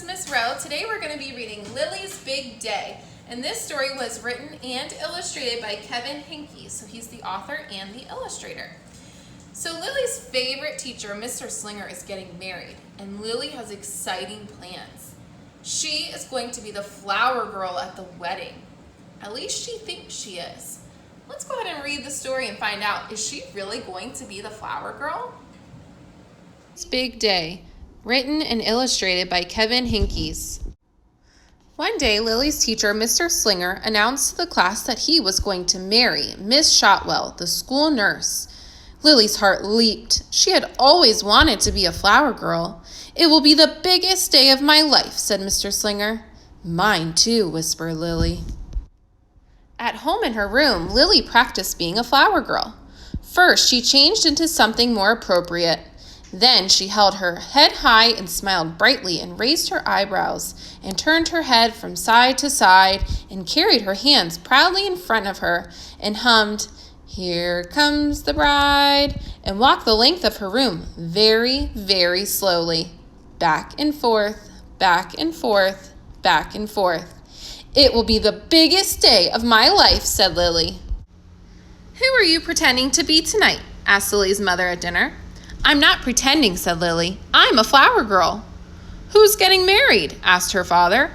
is Miss Rowe. Today we're going to be reading Lily's Big Day. And this story was written and illustrated by Kevin Hinkey. So he's the author and the illustrator. So Lily's favorite teacher, Mr. Slinger, is getting married. And Lily has exciting plans. She is going to be the flower girl at the wedding. At least she thinks she is. Let's go ahead and read the story and find out, is she really going to be the flower girl? Lily's Big Day. Written and illustrated by Kevin Hinkey. One day, Lily's teacher, Mr. Slinger, announced to the class that he was going to marry Miss Shotwell, the school nurse. Lily's heart leaped. She had always wanted to be a flower girl. "It will be the biggest day of my life," said Mr. Slinger. "Mine too," whispered Lily. At home in her room, Lily practiced being a flower girl. First, she changed into something more appropriate. Then she held her head high and smiled brightly and raised her eyebrows and turned her head from side to side and carried her hands proudly in front of her and hummed, "Here comes the bride," and walked the length of her room very, very slowly, back and forth, back and forth, back and forth. "It will be the biggest day of my life," said Lily. "Who are you pretending to be tonight?" asked Lily's mother at dinner. "I'm not pretending," said Lily. "I'm a flower girl." "Who's getting married?" asked her father.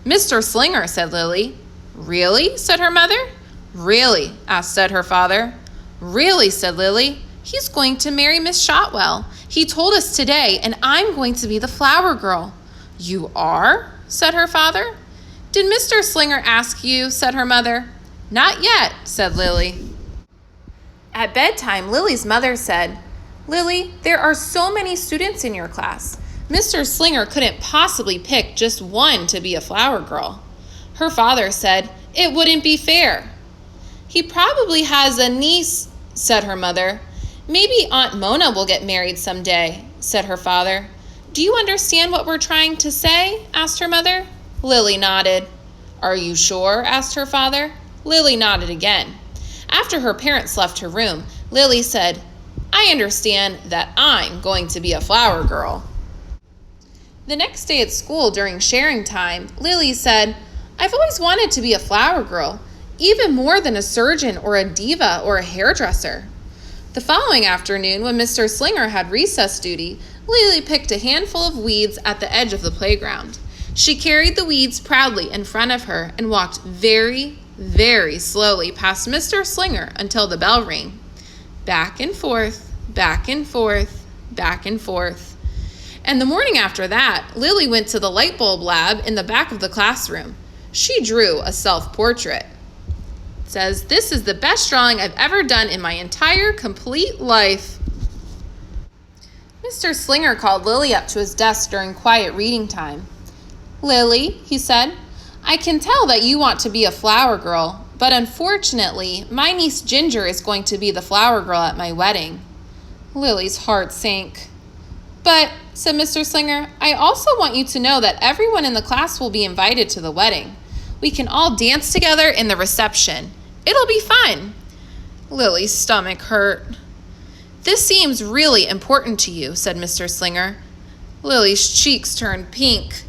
"Mr. Slinger," said Lily. "Really?" said her mother. "Really?" said her father. "Really?" said Lily. "He's going to marry Miss Shotwell. He told us today, and I'm going to be the flower girl." "You are?" said her father. "Did Mr. Slinger ask you?" said her mother. "Not yet," said Lily. At bedtime, Lily's mother said, "Lily, there are so many students in your class. Mr. Slinger couldn't possibly pick just one to be a flower girl." Her father said, "It wouldn't be fair." "He probably has a niece," said her mother. "Maybe Aunt Mona will get married someday," said her father. "Do you understand what we're trying to say?" asked her mother. Lily nodded. "Are you sure?" asked her father. Lily nodded again. After her parents left her room, Lily said, "I understand that I'm going to be a flower girl." The next day at school during sharing time, Lily said, "I've always wanted to be a flower girl, even more than a surgeon or a diva or a hairdresser." The following afternoon, when Mr. Slinger had recess duty, Lily picked a handful of weeds at the edge of the playground. She carried the weeds proudly in front of her and walked very, very slowly past Mr. Slinger until the bell rang. Back and forth, back and forth, back and forth. And the morning after that, Lily went to the light bulb lab in the back of the classroom. She drew a self-portrait. It says, "This is the best drawing I've ever done in my entire complete life." Mr. Slinger called Lily up to his desk during quiet reading time. "Lily," he said, "I can tell that you want to be a flower girl, but unfortunately, my niece Ginger is going to be the flower girl at my wedding." Lily's heart sank. "But," said Mr. Slinger, "I also want you to know that everyone in the class will be invited to the wedding. We can all dance together in the reception. It'll be fun." Lily's stomach hurt. "This seems really important to you," said Mr. Slinger. Lily's cheeks turned pink.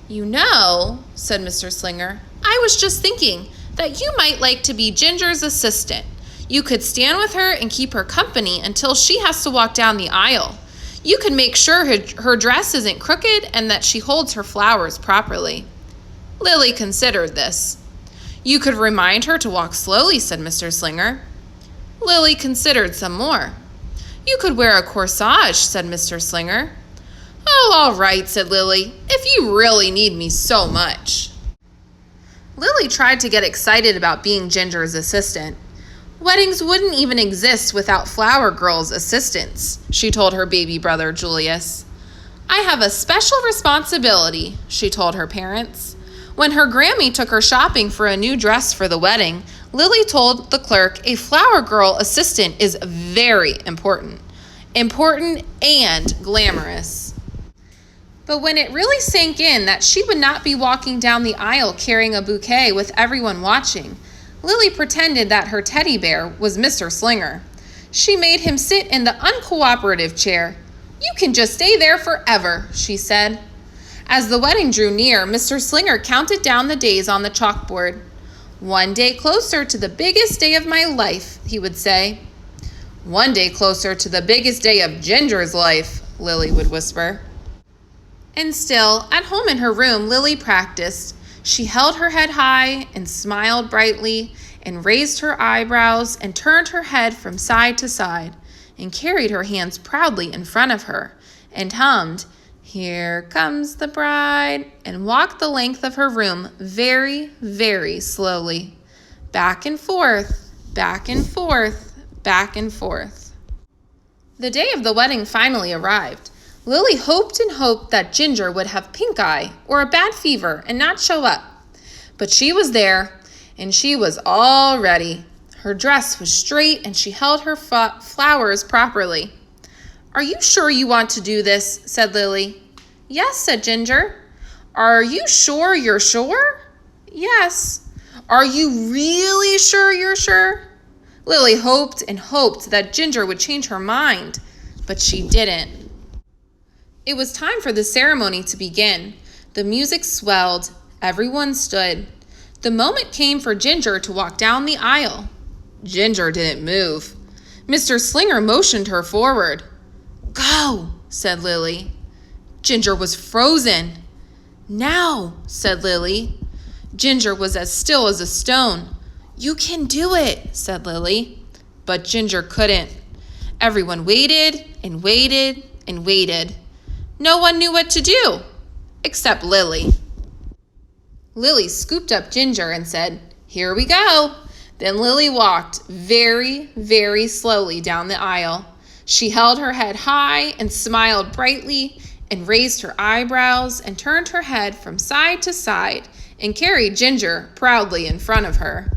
"You know," said Mr. Slinger, "I was just thinking that you might like to be Ginger's assistant. You could stand with her and keep her company until she has to walk down the aisle. You could make sure her dress isn't crooked and that she holds her flowers properly." Lily considered this. "You could remind her to walk slowly," said Mr. Slinger. Lily considered some more. "You could wear a corsage," said Mr. Slinger. "Oh, all right," said Lily, "if you really need me so much." Lily tried to get excited about being Ginger's assistant. "Weddings wouldn't even exist without flower girls' assistants," she told her baby brother Julius. "I have a special responsibility," she told her parents. When her Grammy took her shopping for a new dress for the wedding, Lily told the clerk a flower girl assistant is very important. Important and glamorous. But when it really sank in that she would not be walking down the aisle carrying a bouquet with everyone watching, Lily pretended that her teddy bear was Mr. Slinger. She made him sit in the uncooperative chair. "You can just stay there forever," she said. As the wedding drew near, Mr. Slinger counted down the days on the chalkboard. "One day closer to the biggest day of my life," he would say. "One day closer to the biggest day of Ginger's life," Lily would whisper. And still, at home in her room, Lily practiced. She held her head high and smiled brightly and raised her eyebrows and turned her head from side to side and carried her hands proudly in front of her and hummed, "Here comes the bride," and walked the length of her room very, very slowly, back and forth, back and forth, back and forth. The day of the wedding finally arrived. Lily hoped and hoped that Ginger would have pink eye or a bad fever and not show up. But she was there, and she was all ready. Her dress was straight, and she held her flowers properly. "Are you sure you want to do this?" said Lily. "Yes," said Ginger. "Are you sure you're sure?" "Yes." "Are you really sure you're sure?" Lily hoped and hoped that Ginger would change her mind, but she didn't. It was time for the ceremony to begin. The music swelled. Everyone stood. The moment came for Ginger to walk down the aisle. Ginger didn't move. Mr. Slinger motioned her forward. "Go," said Lily. Ginger was frozen. "Now," said Lily. Ginger was as still as a stone. "You can do it," said Lily. But Ginger couldn't. Everyone waited and waited and waited. No one knew what to do, except Lily. Lily scooped up Ginger and said, "Here we go." Then Lily walked very, very slowly down the aisle. She held her head high and smiled brightly and raised her eyebrows and turned her head from side to side and carried Ginger proudly in front of her.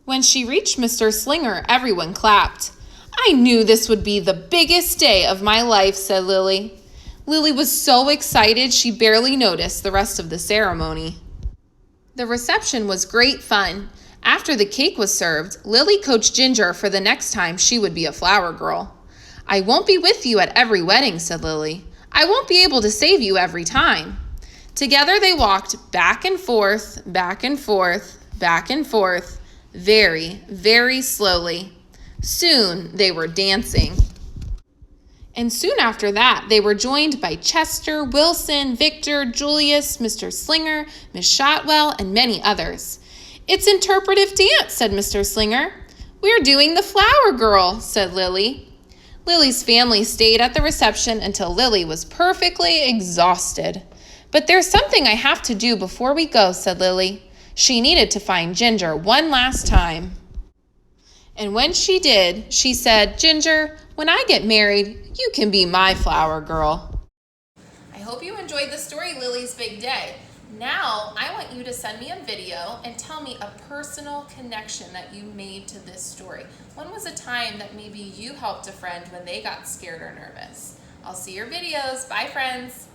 When she reached Mr. Slinger, everyone clapped. "I knew this would be the biggest day of my life," said Lily. Lily was so excited she barely noticed the rest of the ceremony. The reception was great fun. After the cake was served, Lily coached Ginger for the next time she would be a flower girl. "I won't be with you at every wedding," said Lily. "I won't be able to save you every time." Together they walked back and forth, back and forth, back and forth, very, very slowly. Soon they were dancing. And soon after that, they were joined by Chester, Wilson, Victor, Julius, Mr. Slinger, Miss Shotwell, and many others. "It's interpretive dance," said Mr. Slinger. "We're doing the flower girl," said Lily. Lily's family stayed at the reception until Lily was perfectly exhausted. "But there's something I have to do before we go," said Lily. She needed to find Ginger one last time. And when she did, she said, "Ginger, when I get married, you can be my flower girl." I hope you enjoyed the story, Lily's Big Day. Now, I want you to send me a video and tell me a personal connection that you made to this story. When was a time that maybe you helped a friend when they got scared or nervous? I'll see your videos. Bye, friends.